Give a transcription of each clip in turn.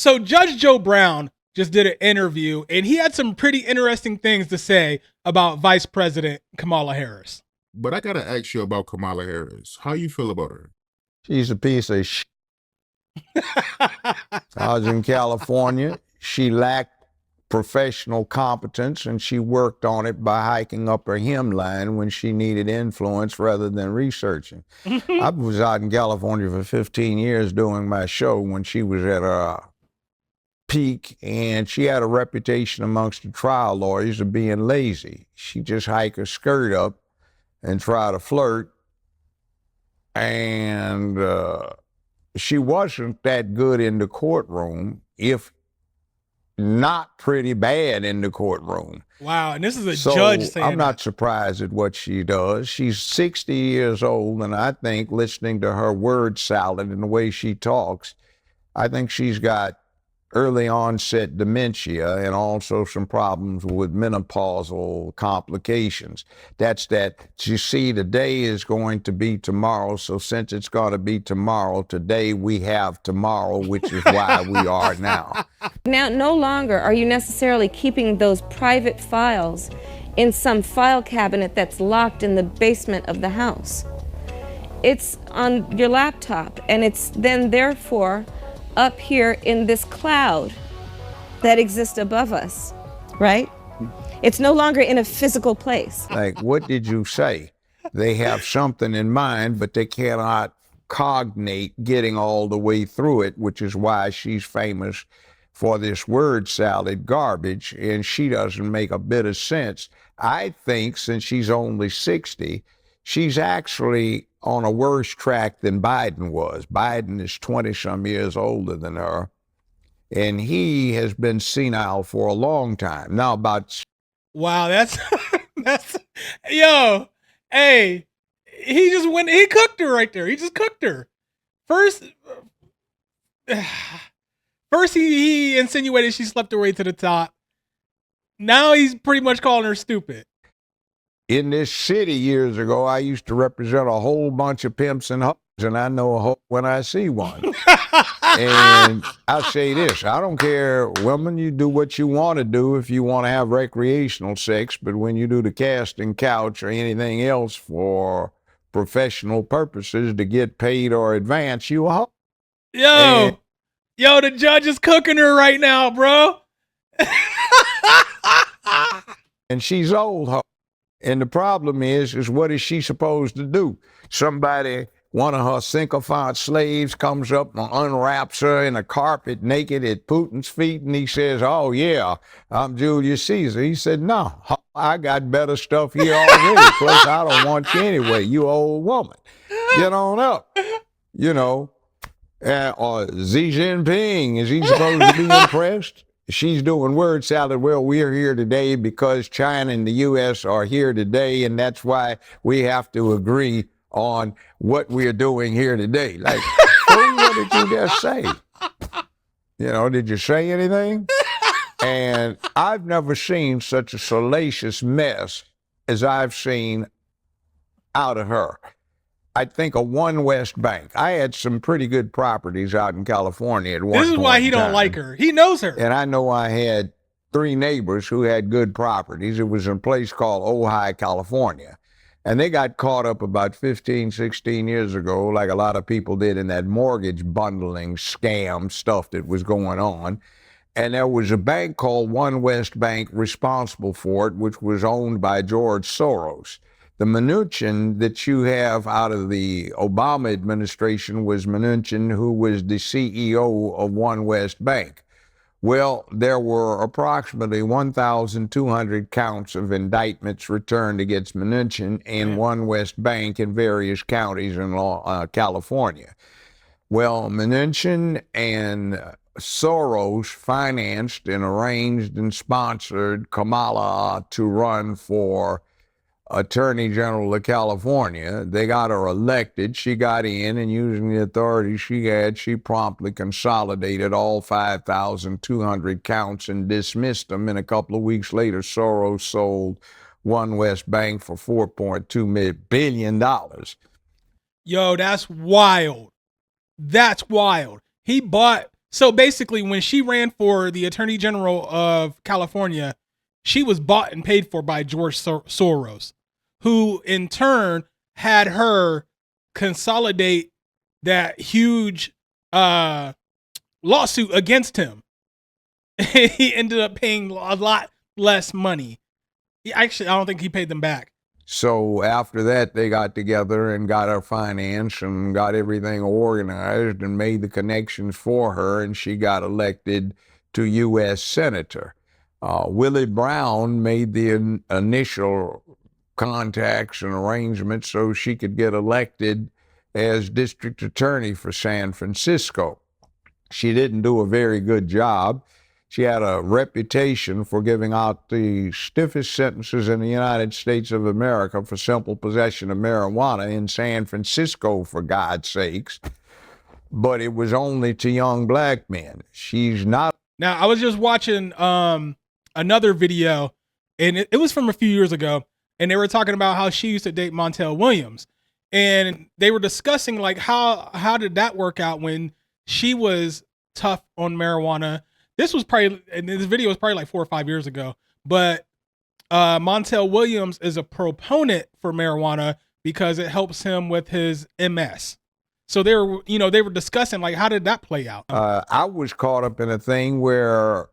So Judge Joe Brown just did an interview, and he had some pretty interesting things to say about Vice President Kamala Harris. But I gotta ask you about Kamala Harris. How you feel about her? She's a piece of shit. I was in California. She lacked professional competence, and she worked on it by hiking up her hemline when she needed influence rather than researching. I was out in California for 15 years doing my show when she was at her peak, and she had a reputation amongst the trial lawyers of being lazy. She just hike her skirt up and try to flirt, and she wasn't that good in the courtroom, if not pretty bad in the courtroom. Wow, and this is a judge saying I'm not surprised at what she does. She's 60 years old, and I think listening to her word salad and the way she talks, I think she's got early onset dementia and also some problems with menopausal complications. That's that, you see, today is going to be tomorrow, so since it's going to be tomorrow, today we have tomorrow, which is why we are now. Now, no longer are you necessarily keeping those private files in some file cabinet that's locked in the basement of the house. It's on your laptop, and it's then therefore up here in this cloud that exists above us, right? It's no longer in a physical place. Like, what did you say? They have something in mind, but they cannot cognate getting all the way through it, which is why she's famous for this word salad garbage, and she doesn't make a bit of sense. I think since she's only 60, she's actually on a worse track than Biden was. Biden is 20-some years older than her, and he has been senile for a long time. Now about... Wow, that's, yo, hey, he cooked her right there. He just cooked her. First he insinuated she slept her way to the top. Now he's pretty much calling her stupid. In this city years ago, I used to represent a whole bunch of pimps and hoes, and I know a hoe when I see one. And I'll say this, I don't care, women, you do what you want to do if you want to have recreational sex, but when you do the casting couch or anything else for professional purposes to get paid or advance, you a hoe. Yo, the judge is cooking her right now, bro. And she's old hoe. And the problem is what is she supposed to do? Somebody, one of her sycophant slaves, comes up and unwraps her in a carpet naked at Putin's feet, and he says, "Oh yeah, I'm Julius Caesar." He said, "No, I got better stuff here already. Plus, I don't want you anyway, you old woman. Get on up." You know, or Xi Jinping, is he supposed to be impressed? She's doing word salad. Well, we're here today because China and the U.S. are here today, and that's why we have to agree on what we're doing here today. Like, what did you just say? You know, did you say anything? And I've never seen such a salacious mess as I've seen out of her. I think of One West Bank. I had some pretty good properties out in California at one point. This is why he don't like her. He knows her. And I know I had 3 neighbors who had good properties. It was in a place called Ojai, California. And they got caught up about 15, 16 years ago, like a lot of people did, in that mortgage bundling scam stuff that was going on. And there was a bank called One West Bank responsible for it, which was owned by George Soros. The Mnuchin that you have out of the Obama administration was Mnuchin, who was the CEO of One West Bank. Well, there were approximately 1,200 counts of indictments returned against Mnuchin and One West Bank in various counties in California. Well, Mnuchin and Soros financed and arranged and sponsored Kamala to run for Attorney General of California. They got her elected. She got in, and using the authority she had, she promptly consolidated all 5,200 counts and dismissed them. And a couple of weeks later, Soros sold One West Bank for $4.2 billion. Yo, that's wild. That's wild. He bought So basically, when she ran for the Attorney General of California, she was bought and paid for by George Soros, who in turn had her consolidate that huge lawsuit against him. He ended up paying a lot less money. Actually, I don't think he paid them back. So after that, they got together and got her finance and got everything organized and made the connections for her, and she got elected to U.S. Senator. Willie Brown made the initial contacts and arrangements so she could get elected as district attorney for San Francisco. She didn't do a very good job. She had a reputation for giving out the stiffest sentences in the United States of America for simple possession of marijuana in San Francisco, for God's sakes. But it was only to young black men. She's not. Now, I was just watching another video, and it was from a few years ago, and they were talking about how she used to date Montel Williams. And they were discussing, like, how did that work out when she was tough on marijuana. This was probably, and this video was probably like 4 or 5 years ago, but Montel Williams is a proponent for marijuana because it helps him with his MS. So they were discussing, like, how did that play out? I was caught up in a thing where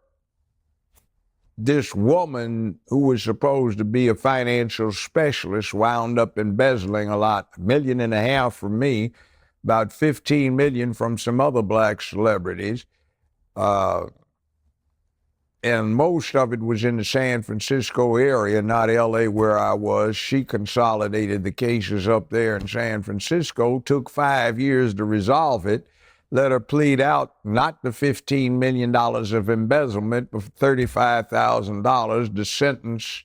this woman who was supposed to be a financial specialist wound up embezzling $1.5 million from me, about $15 million from some other black celebrities. And most of it was in the San Francisco area, not LA where I was. She consolidated the cases up there in San Francisco, took 5 years to resolve it, let her plead out not the $15 million of embezzlement, but $35,000. The sentence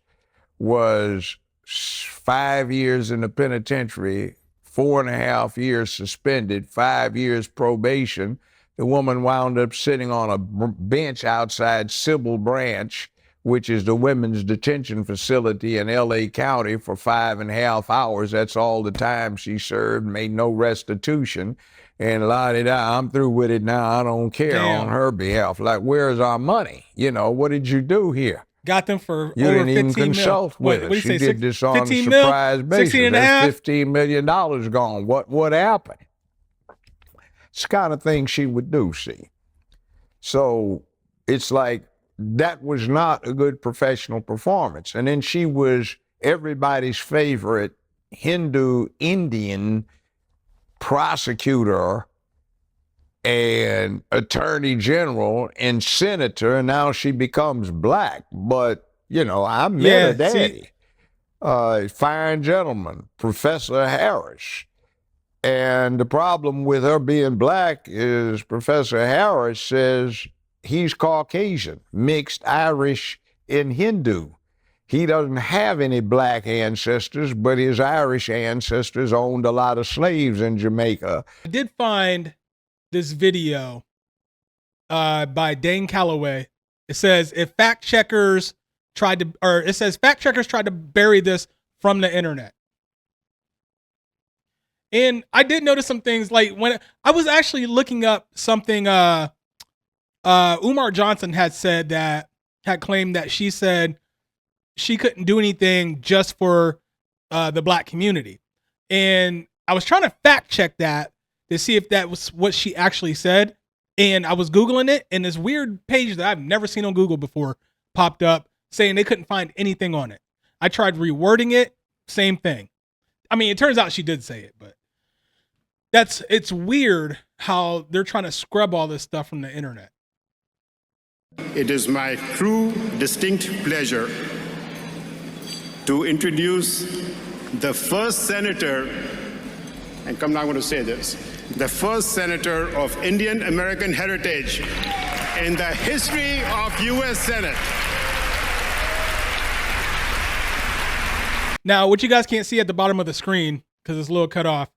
was 5 years in the penitentiary, 4.5 years suspended, 5 years probation. The woman wound up sitting on a bench outside Sybil Branch, which is the women's detention facility in LA County, for 5.5 hours. That's all the time she served, made no restitution. And la-di-da, I'm through with it now. I don't care. Damn. On her behalf. Like, where's our money? You know, what did you do here? Got them for You over didn't even 15 consult mil. with What us. do you You say, did this on a 15 mil? surprise basis. 16 and a half? That's $15 million gone. What happened? It's the kind of thing she would do, see. So it's like, that was not a good professional performance. And then she was everybody's favorite Hindu Indian prosecutor and attorney general and senator, and now she becomes black. But, you know, I met her daddy, fine gentleman, Professor Harris. And the problem with her being black is Professor Harris says he's Caucasian, mixed Irish and Hindu. He doesn't have any black ancestors, but his Irish ancestors owned a lot of slaves in Jamaica. I did find this video by Dane Calloway. It says fact checkers tried to bury this from the internet. And I did notice some things, like when I was actually looking up something Umar Johnson had claimed that she said she couldn't do anything just for the black community. And I was trying to fact check that to see if that was what she actually said. And I was Googling it, and this weird page that I've never seen on Google before popped up saying they couldn't find anything on it. I tried rewording it, same thing. I mean, it turns out she did say it, but it's weird how they're trying to scrub all this stuff from the internet. It is my true, distinct pleasure to introduce the first senator, and I'm not going to say this, the first senator of Indian American heritage in the history of U.S. Senate. Now, what you guys can't see at the bottom of the screen, because it's a little cut off,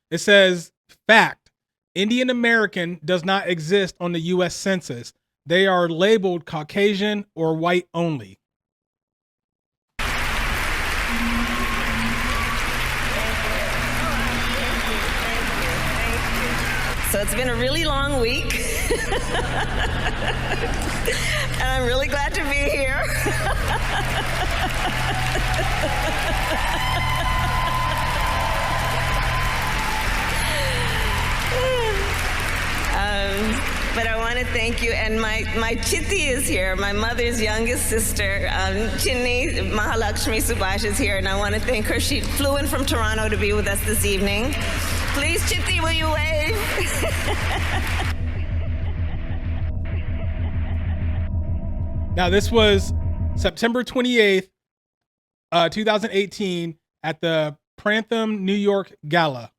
it says, fact, Indian American does not exist on the U.S. Census. They are labeled Caucasian or white only. So it's been a really long week. And I'm really glad to be here. But I want to thank you, and my chitti is here, my mother's youngest sister, Chinni Mahalakshmi Subhash is here, and I want to thank her. She flew in from Toronto to be with us this evening. Please, Chitti, will you wave? Now, this was September 28th, 2018 at the Prantham, New York Gala.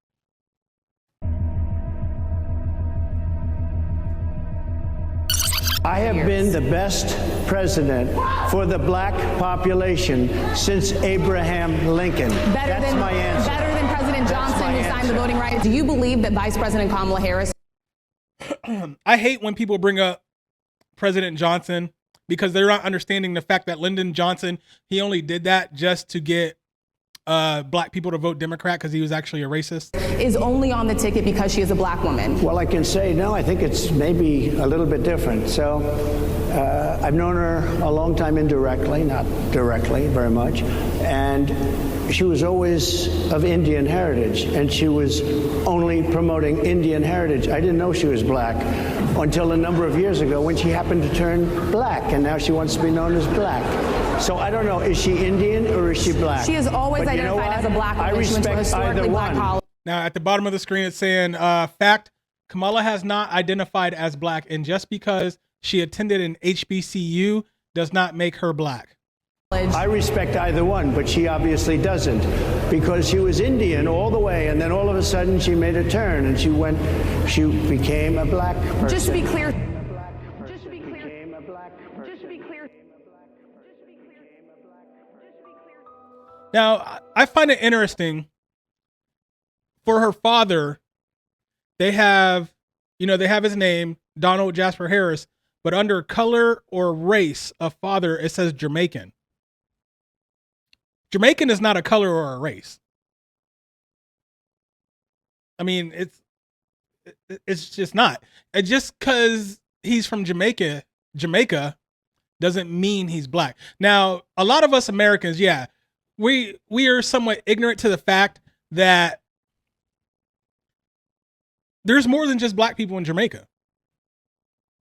I have been the best president for the black population since Abraham Lincoln. That's my answer. Better than President Johnson, who signed the voting rights. Do you believe that Vice President Kamala Harris? I hate when people bring up President Johnson because they're not understanding the fact that Lyndon Johnson, he only did that just to get black people to vote Democrat because he was actually a racist. Is only on the ticket because she is a black woman. Well, I can say no, I think it's maybe a little bit different. So I've known her a long time indirectly, not directly very much. And she was always of Indian heritage, and she was only promoting Indian heritage. I didn't know she was black until a number of years ago when she happened to turn black, and now she wants to be known as black. So I don't know, is she Indian or is she black? She has always identified as a black woman. I respect either one. Now, at the bottom of the screen, it's saying, fact, Kamala has not identified as black, and just because she attended an HBCU does not make her black. I respect either one, but she obviously doesn't, because she was Indian all the way, and then all of a sudden she made a turn, and she became a black person. Just to be clear. Now, I find it interesting. For her father, they have his name, Donald Jasper Harris, but under color or race of father, it says Jamaican. Jamaican is not a color or a race. I mean, it's just not. And just because he's from Jamaica doesn't mean he's black. Now, a lot of us Americans, yeah, we are somewhat ignorant to the fact that there's more than just black people in Jamaica.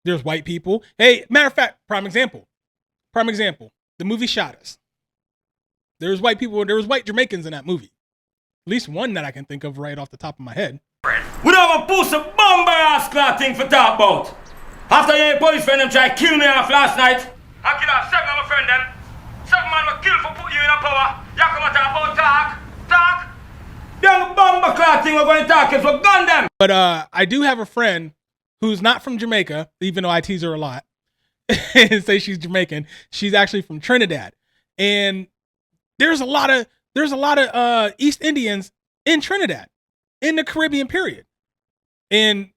There's white people. Hey, matter of fact, prime example, the movie Shot Us. There's white people, there was white Jamaicans in that movie. At least one that I can think of right off the top of my head. We don't have a pussy bomber ass clock thing for talk about. After your police friend them try to kill me off last night, I killed off 7 of my friend them. 7 man were killed for putting you in a power. You come and talk about talk. Young bomber clock thing we're going to talk is for gun them. But I do have a friend who's not from Jamaica, even though I tease her a lot and say she's Jamaican. She's actually from Trinidad. And there's a lot of East Indians in Trinidad in the Caribbean period. And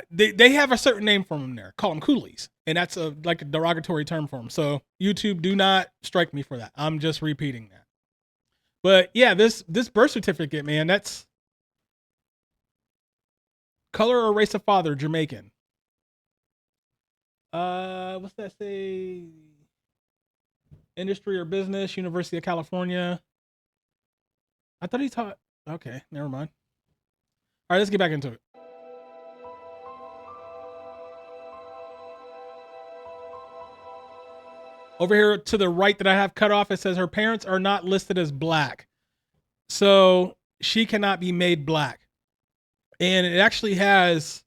they have a certain name for them there. Call them coolies. And that's like a derogatory term for them. So YouTube, do not strike me for that. I'm just repeating that. But yeah, this birth certificate, man, that's color or race of father, Jamaican. What's that say? Industry or business, University of California. I thought he taught. Okay, never mind. All right, let's get back into it. Over here to the right that I have cut off, it says her parents are not listed as black. So she cannot be made black. And it actually has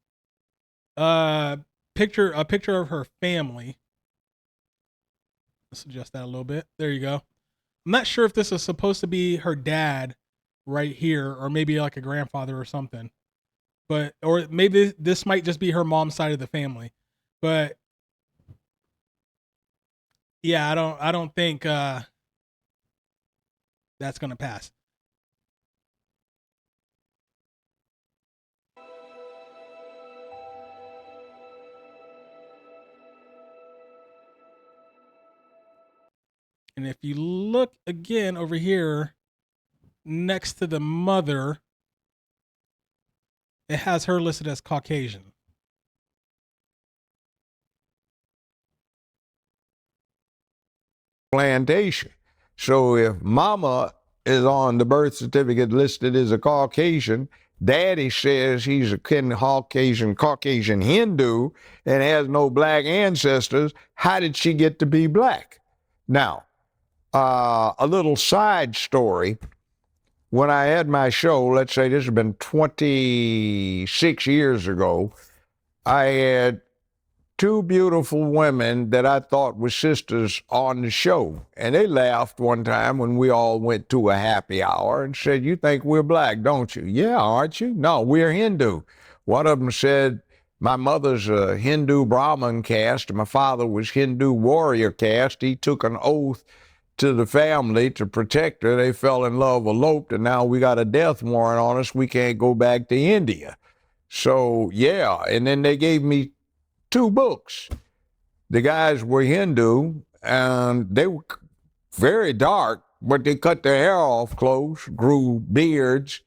a picture of her family. Let's adjust that a little bit. There you go. I'm not sure if this is supposed to be her dad right here, or maybe like a grandfather or something. But, or maybe this might just be her mom's side of the family. But yeah, I don't think that's gonna pass. And if you look again over here next to the mother, it has her listed as Caucasian. plantation. So if mama is on the birth certificate listed as a Caucasian, daddy says he's a Caucasian Hindu and has no black ancestors, how did she get to be black? Now, a little side story. When I had my show, let's say this has been 26 years ago, I had two beautiful women that I thought were sisters on the show. And they laughed one time when we all went to a happy hour and said, "You think we're black, don't you?" "Yeah, aren't you?" "No, we're Hindu." One of them said, "My mother's a Hindu Brahmin caste. My father was Hindu warrior caste. He took an oath to the family to protect her. They fell in love, eloped, and now we got a death warrant on us. We can't go back to India." So, yeah, and then they gave me two books. The guys were Hindu, and they were very dark, but they cut their hair off close, grew beards,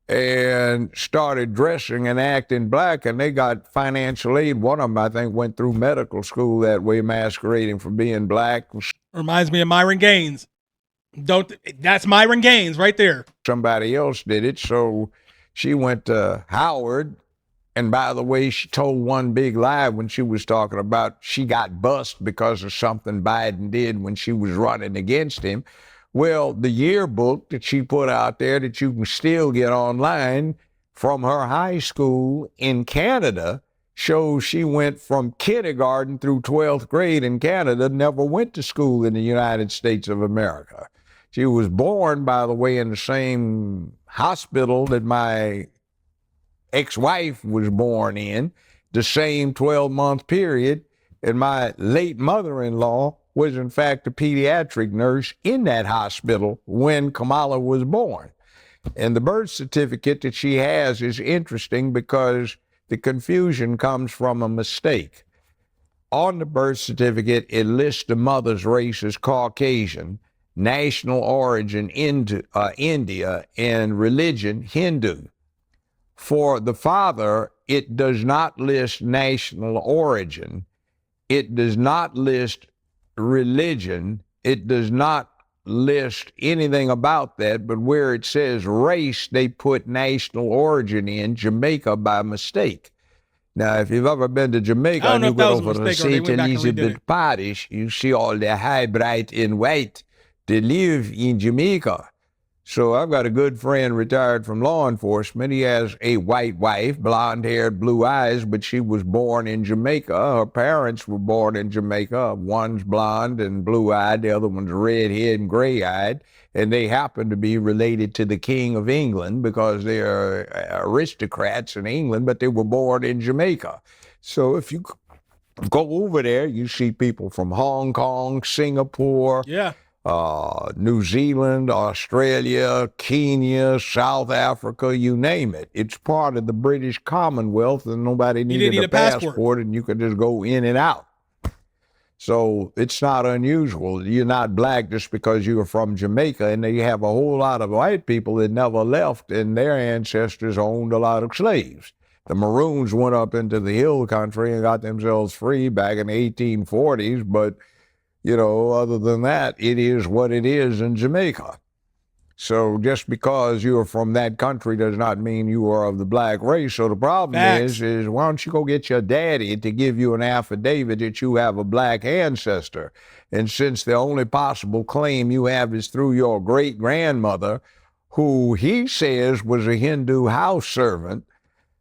and started dressing and acting black, and they got financial aid. One of them, I think, went through medical school that way, masquerading for being black. Reminds me of Myron Gaines. That's Myron Gaines right there. Somebody else did it, so she went to Howard. And by the way, she told one big lie when she was talking about she got bust because of something Biden did when she was running against him. Well, the yearbook that she put out there that you can still get online from her high school in Canada shows she went from kindergarten through 12th grade in Canada, never went to school in the United States of America. She was born, by the way, in the same hospital that my ex-wife was born in, the same 12-month period, and my late mother-in-law was in fact a pediatric nurse in that hospital when Kamala was born. And the birth certificate that she has is interesting because the confusion comes from a mistake. On the birth certificate, it lists the mother's race as Caucasian, national origin India, and religion Hindu. For the father, it does not list national origin. It does not list religion. It does not list anything about that, but where it says race, they put national origin in, Jamaica, by mistake. Now, if you've ever been to Jamaica and you go over to St. Elizabeth Parish, you see all the high, bright, and white that live in Jamaica. So I've got a good friend retired from law enforcement. He has a white wife, blonde-haired, blue eyes, but she was born in Jamaica. Her parents were born in Jamaica. One's blonde and blue-eyed, the other one's red-haired and gray-eyed, and they happen to be related to the King of England because they are aristocrats in England, but they were born in Jamaica. So if you go over there, you see people from Hong Kong, Singapore, New Zealand, Australia, Kenya, South Africa, you name it. It's part of the British Commonwealth, and nobody needed a passport, and you could just go in and out. So it's not unusual. You're not black just because you're from Jamaica, and you have a whole lot of white people that never left, and their ancestors owned a lot of slaves. The Maroons went up into the hill country and got themselves free back in the 1840s, but you know, other than that, it is what it is in Jamaica. So just because you're from that country does not mean you are of the black race. So the problem is why don't you go get your daddy to give you an affidavit that you have a black ancestor? And since the only possible claim you have is through your great-grandmother, who he says was a Hindu house servant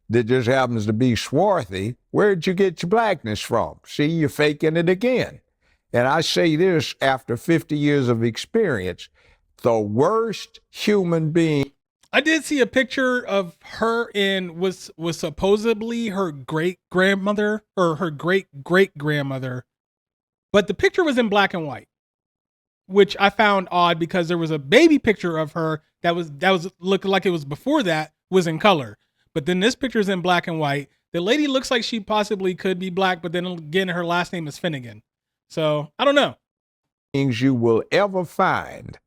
that just happens to be swarthy, where'd you get your blackness from? See, you're faking it again. And I say this after 50 years of experience, the worst human being. I did see a picture of her in was supposedly her great-grandmother or her great-great-grandmother, but the picture was in black and white, which I found odd because there was a baby picture of her that was looked like it was before that was in color. But then this picture is in black and white. The lady looks like she possibly could be black, but then again, her last name is Finnegan. So I don't know. Things you will ever find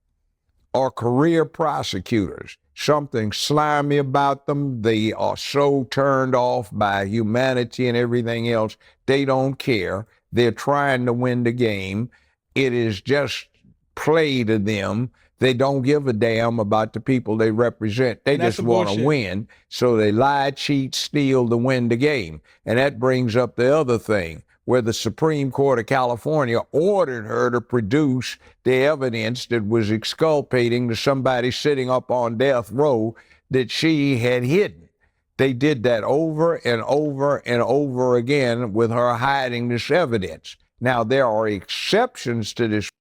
are career prosecutors. Something slimy about them. They are so turned off by humanity and everything else. They don't care. They're trying to win the game. It is just play to them. They don't give a damn about the people they represent. They just want to win. So they lie, cheat, steal to win the game. And that brings up the other thing, where the Supreme Court of California ordered her to produce the evidence that was exculpating to somebody sitting up on death row that she had hidden. They did that over and over and over again with her hiding this evidence. Now, there are exceptions to this.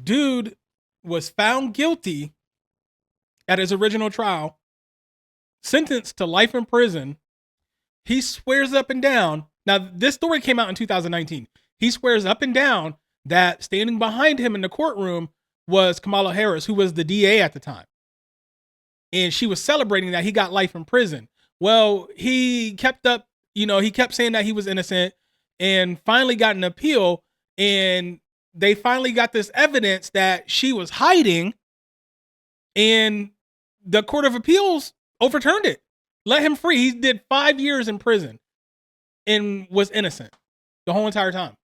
Dude was found guilty at his original trial, sentenced to life in prison. He swears up and down. Now, this story came out in 2019. He swears up and down that standing behind him in the courtroom was Kamala Harris, who was the DA at the time. And she was celebrating that he got life in prison. Well, he kept up, he kept saying that he was innocent and finally got an appeal. And they finally got this evidence that she was hiding. And the Court of Appeals overturned it, let him free. He did 5 years in prison and was innocent the whole entire time.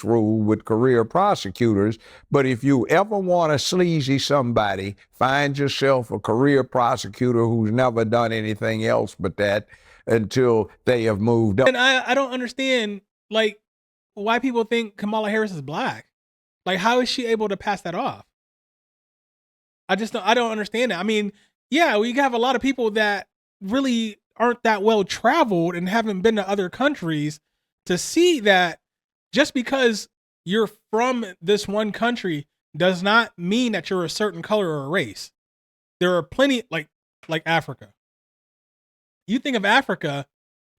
Rule with career prosecutors, but if you ever want to sleazy somebody, find yourself a career prosecutor who's never done anything else but that until they have moved up. And I don't understand, like, why people think Kamala Harris is black. Like, how is she able to pass that off? I don't understand that. I mean, yeah, we have a lot of people that really aren't that well traveled and haven't been to other countries to see that just because you're from this one country does not mean that you're a certain color or a race. There are plenty, like Africa. You think of Africa,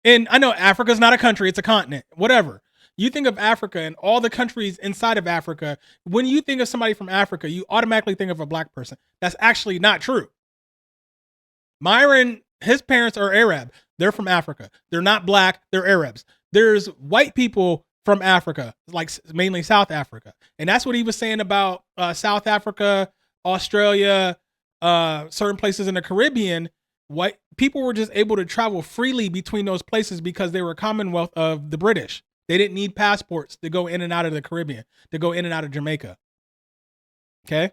and I know Africa's not a country, it's a continent, whatever. You think of Africa and all the countries inside of Africa. When you think of somebody from Africa, you automatically think of a black person. That's actually not true. Myron, his parents are Arab. They're from Africa. They're not black, they're Arabs. There's white people from Africa, like mainly South Africa. And that's what he was saying about South Africa, Australia, certain places in the Caribbean. White people were just able to travel freely between those places because they were a commonwealth of the British. They didn't need passports to go in and out of the Caribbean, to go in and out of Jamaica. Okay?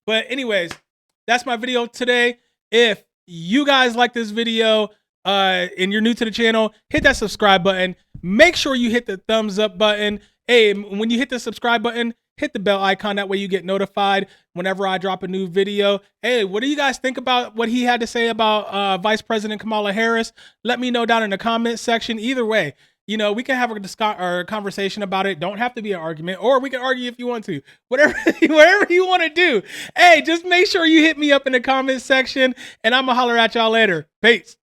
But anyways, that's my video today. If you guys like this video and you're new to the channel, hit that subscribe button. Make sure you hit the thumbs up button. Hey, when you hit the subscribe button, hit the bell icon. That way you get notified whenever I drop a new video. Hey, what do you guys think about what he had to say about Vice President Kamala Harris? Let me know down in the comment section. Either way, we can have a conversation about it. Don't have to be an argument, or we can argue if you want to. Whatever you want to do. Hey, just make sure you hit me up in the comment section, and I'm going to holler at y'all later. Peace.